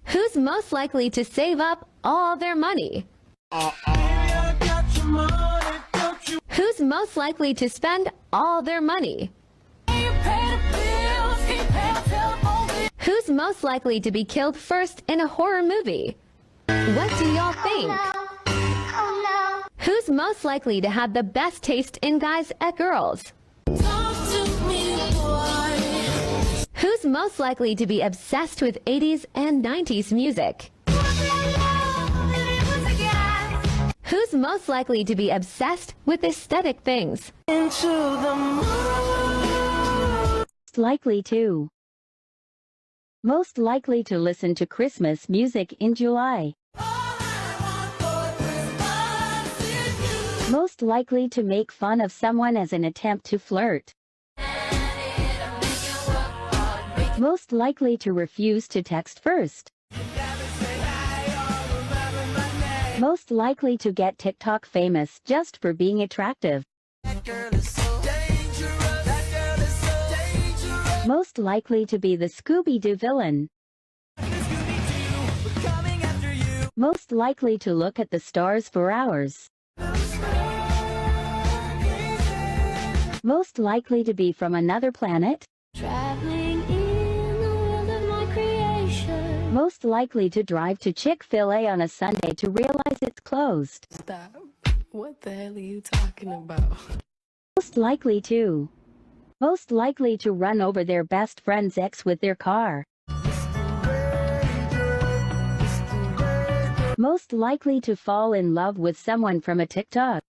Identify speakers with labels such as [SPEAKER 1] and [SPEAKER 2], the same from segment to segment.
[SPEAKER 1] Who's most likely to save up all their money? Who's most likely to spend all their money? Who's most likely to be killed first in a horror movie? What do y'all think? Who's most likely to have the best taste in guys and girls? Who's most likely to be obsessed with 80s and 90s music? Who's most likely to be obsessed with aesthetic things?
[SPEAKER 2] Most likely to listen to Christmas music in July. Most likely to make fun of someone as an attempt to flirt. Most likely to refuse to text first. Most likely to get TikTok famous just for being attractive. Most likely to be the Scooby-Doo villain. Most likely to look at the stars for hours. Most likely to be from another planet.
[SPEAKER 3] Traveling in the world of my creation.
[SPEAKER 2] Most likely to drive to Chick-fil-A on a Sunday to realize it's closed.
[SPEAKER 4] Stop. What the hell are you talking about?
[SPEAKER 2] Most likely to run over their best friend's ex with their car. Most likely to fall in love with someone from a TikTok.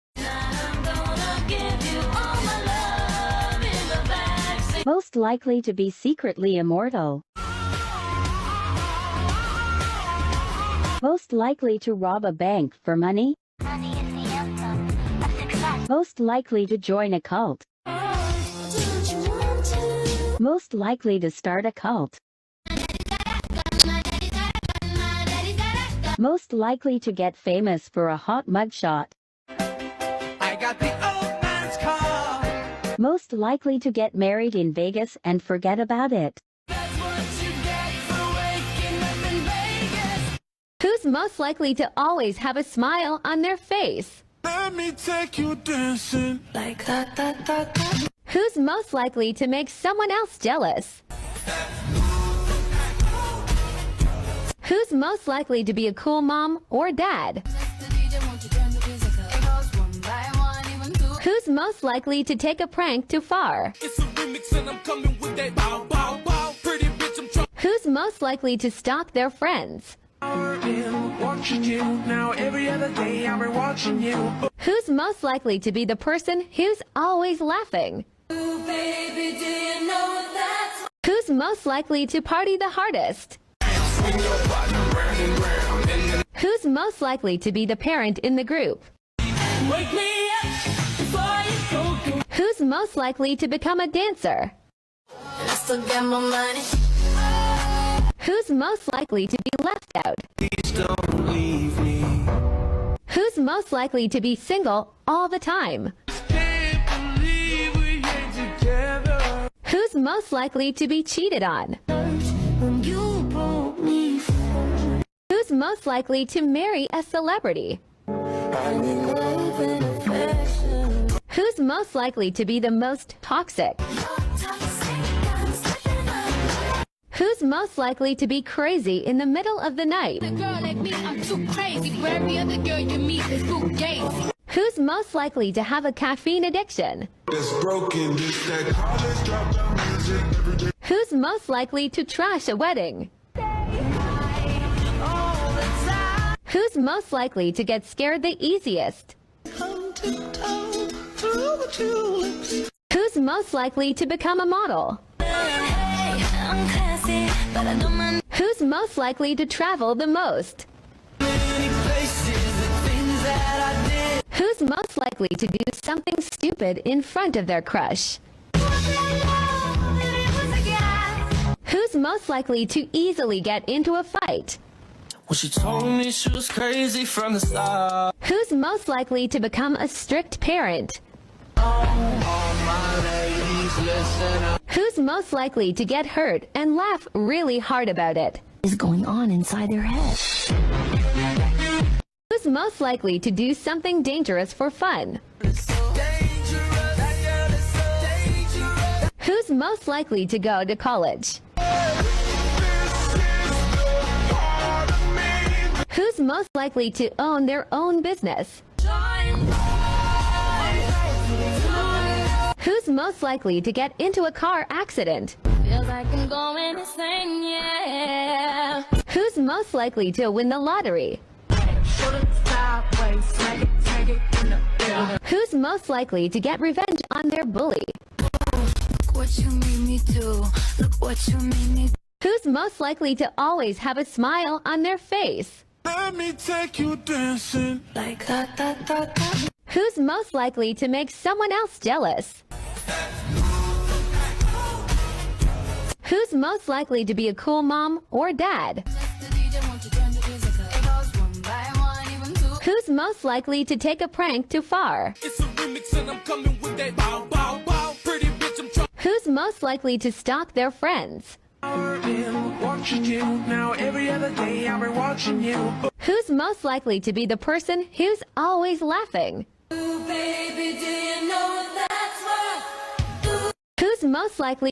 [SPEAKER 2] Most likely to be secretly immortal. Most likely to rob a bank for money. Most likely to join a cult. Most likely to start a cult. Most likely to get famous for a hot mugshot.
[SPEAKER 5] I got the old man's car.
[SPEAKER 2] Most likely to get married in Vegas and forget about it.
[SPEAKER 5] That's what you get for waking up in Vegas.
[SPEAKER 1] Who's most likely to always have a smile on their face?
[SPEAKER 5] Let me take you dancing like that, that, that, that.
[SPEAKER 1] Who's most likely to make someone else jealous? Who's most likely to be a cool mom or dad? Who's most likely to take a prank too far?
[SPEAKER 5] It's a remix and I'm coming with that bow, bow, bow. Pretty bitch, I'm trying.
[SPEAKER 1] Who's most likely to stalk their friends?
[SPEAKER 5] Watching you now every other day. I'm watching you.
[SPEAKER 1] Who's most likely to be the person who's always laughing?
[SPEAKER 5] Ooh, baby, do you know that's
[SPEAKER 1] Who's most likely to party the hardest? Who's most likely to be the parent in the group?
[SPEAKER 5] wake me up before you go.
[SPEAKER 1] Who's most likely to become a dancer?
[SPEAKER 5] I still got my money.
[SPEAKER 1] Who's most likely to be left out?
[SPEAKER 5] Please don't leave me.
[SPEAKER 1] Who's most likely to be single all the time?
[SPEAKER 5] Can't believe we ain't together.
[SPEAKER 1] Who's most likely to be cheated on?
[SPEAKER 5] When you broke me,
[SPEAKER 1] Who's most likely to marry a celebrity?
[SPEAKER 5] I need love and affection.
[SPEAKER 1] Who's most likely to be the most toxic? Who's most likely to be crazy in the middle of the night?
[SPEAKER 3] A girl like me, I'm too crazy. For every other girl you meet is too gazy.
[SPEAKER 1] Who's most likely to have a caffeine addiction?
[SPEAKER 6] It's broken. This that college dropout music every day.
[SPEAKER 1] Who's most likely to trash a wedding? Who's most likely to get scared the easiest?
[SPEAKER 5] Come tiptoe through the tulips.
[SPEAKER 1] Who's most likely to become a model?
[SPEAKER 3] I'm classy, but I don't mind.
[SPEAKER 1] Who's most likely to travel the most?
[SPEAKER 5] Many places, the things that I did.
[SPEAKER 1] Who's most likely to do something stupid in front of their crush? Who's most likely to easily get into a fight?
[SPEAKER 5] Well, she told me she was crazy from the start.
[SPEAKER 1] Who's most likely to become a strict parent?
[SPEAKER 5] All my ladies
[SPEAKER 1] Who's most likely to get hurt and laugh really hard about it?
[SPEAKER 2] Is going on inside their head?
[SPEAKER 1] Who's most likely to do something dangerous for fun? Who's most likely to go to college? Who's most likely to own their own business? Who's most likely to get into a car accident?
[SPEAKER 3] Feels like I'm going insane, yeah.
[SPEAKER 1] Who's most likely to win the lottery? Who's most likely to get revenge on their bully?
[SPEAKER 3] Look what you made me do. Look what you made me do.
[SPEAKER 1] Who's most likely to always have a smile on their face?
[SPEAKER 6] Let me take you dancing.
[SPEAKER 3] Like that, that, that, that.
[SPEAKER 1] Who's most likely to make someone else jealous? Who's most likely to be a cool mom or dad?
[SPEAKER 3] The DJ, won't you turn the music up? It goes one by one, even two.
[SPEAKER 1] Who's most likely to take a prank too far?
[SPEAKER 5] It's a remix and I'm coming with that bow, bow, bow. Pretty bitch, I'm trying.
[SPEAKER 1] Who's most likely to stalk their friends?
[SPEAKER 5] Watching you now every other day. I've been watching you.
[SPEAKER 1] Who's most likely to be the person who's always laughing?
[SPEAKER 3] Ooh, baby, do you know that's what?
[SPEAKER 1] Who's most likely